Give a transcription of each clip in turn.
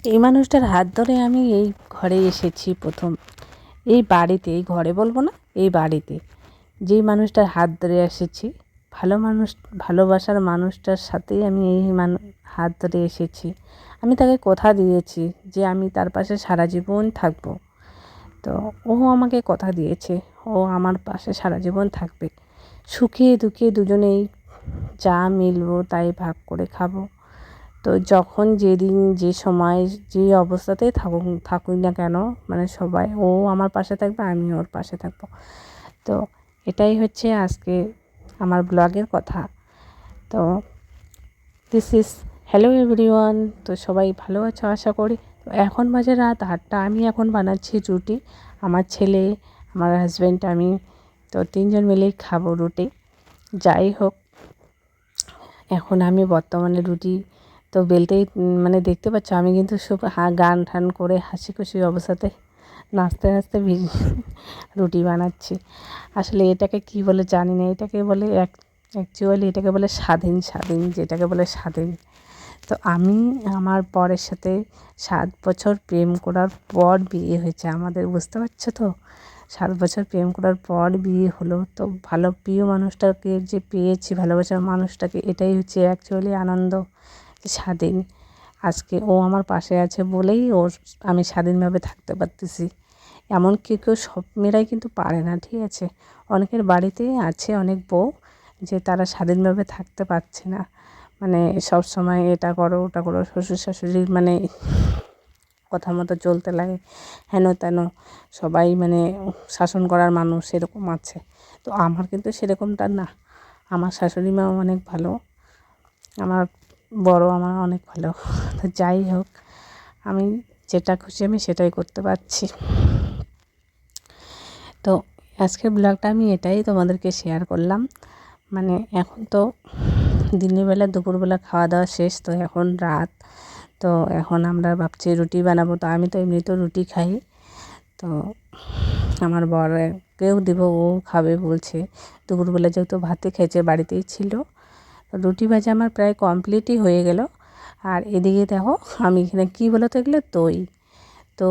এই মানুষটার হাত ধরে আমি এই ঘরে এসেছি প্রথম, এই বাড়িতে, এই ঘরে বলবো না, এই বাড়িতে যেই মানুষটার হাত ধরে এসেছি, ভালো মানুষ, ভালোবাসার মানুষটার সাথেই আমি এই হাত ধরে এসেছি। আমি তাকে কথা দিয়েছি যে আমি তার পাশে সারা জীবন থাকবো। তো ও আমাকে কথা দিয়েছে, ও আমার পাশে সারা জীবন থাকবে। সুখে দুঃখে দুজনেই যা মিলবো তাই ভাগ করে খাবো। তো যখন যেদিন যে সময় যে অবস্থাতেই থাকুক না কেন, মানে সবাই, ও আমার পাশে থাকবে, আমি ওর পাশে থাকবো। তো এটাই হচ্ছে আজকে আমার ব্লগের কথা। তো দিস ইজ হ্যালো এভরিওয়ান। তো সবাই ভালো আছো আশা করি। তো এখন বাজে রাত 8টা, আমি এখন বানাচ্ছি রুটি। আমার ছেলে, আমার হাজব্যান্ড, আমি, তো 3জন মিলেই খাবো রুটি। যাই হোক, এখন আমি বর্তমানে রুটি তো বেলতেই, মানে দেখতে পাচ্ছ আমি কিন্তু সব গান ঠান করে হাসি খুশি অবস্থাতে নাচতে নাচতে রুটি বানাচ্ছি। আসলে এটাকে কি বলে জানি না, এটাকে বলে অ্যাকচুয়ালি এটাকে বলে স্বাধীন, যেটাকে বলে স্বাধীন। তো আমি আমার বরের সাথে 7 বছর প্রেম করার পর বিয়ে হয়েছে আমাদের, বুঝতে পারছো তো? 7 বছর প্রেম করার পর বিয়ে হলো। তো ভালো প্রিয় মানুষটাকে যে পেয়েছি, ভালোবাসার মানুষটাকে, এটাই হচ্ছে অ্যাকচুয়ালি আনন্দ, স্বাধীন। আজকে ও আমার পাশে আছে বলেই আমি স্বাধীনভাবে থাকতে পারতেছি। এমন কেউ সব মেয়েরাই কিন্তু পারে না, ঠিক আছে? অনেকের বাড়িতে আছে অনেক বউ যে তারা স্বাধীনভাবে থাকতে পারছে না, মানে সব সময় এটা করো ওটা করো, শ্বশুর শাশুড়ির মানে কথা মতো চলতে লাগে, হেন তেন সবাই মানে শাসন করার মানুষ সেরকম আছে। তো আমার কিন্তু সেরকমটা না, আমার শাশুড়ি মাও অনেক ভালো, আমার বড় আমার অনেক ভালো। তো যাই হোক, আমি যেটা খুশি আমি সেটাই করতে পারছি। তো আজকের ব্লগটা আমি এটাই তোমাদেরকে শেয়ার করলাম। মানে এখন তো দিনের বেলা, দুপুরবেলা খাওয়া দাওয়া শেষ, তো এখন রাত। তো এখন আমরা ভাবছি রুটি বানাবো। তো আমি তো এমনিতেও রুটি খাই, তো আমার বরকেও দেবো, ও খাবে বলছে। দুপুরবেলা যেহেতু ভাতে খেয়েছে, বাড়িতেই ছিল। রুটি ভাজা আমার প্রায় কমপ্লিটই হয়ে গেল। আর এদিকে দেখো আমি এখানে কী বলো তো, এগুলো দই। তো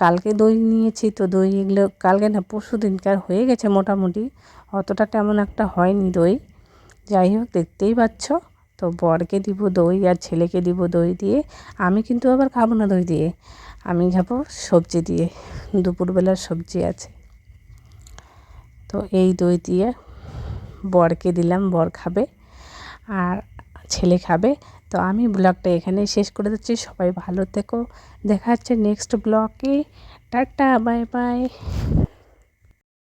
কালকে দই নিয়েছি, তো দই এগুলো কালকে না পরশু দিনকার হয়ে গেছে মোটামুটি, অতটা তেমন একটা হয়নি দই। যাই হোক, দেখতেই পাচ্ছ। তো বরকে দিব দই আর ছেলেকে দিব দই দিয়ে। আমি কিন্তু আবার খাবো না দই দিয়ে, আমি খাবো সবজি দিয়ে, দুপুরবেলার সবজি আছে। তো এই দই দিয়ে বরকে দিলাম, বর খাবে আর ছেলে খাবে। তো আমি ব্লগটা এখানেই শেষ করে দিচ্ছি। সবাই ভালো থেকো, দেখা হচ্ছে নেক্সট ব্লগে। Tata, bye bye.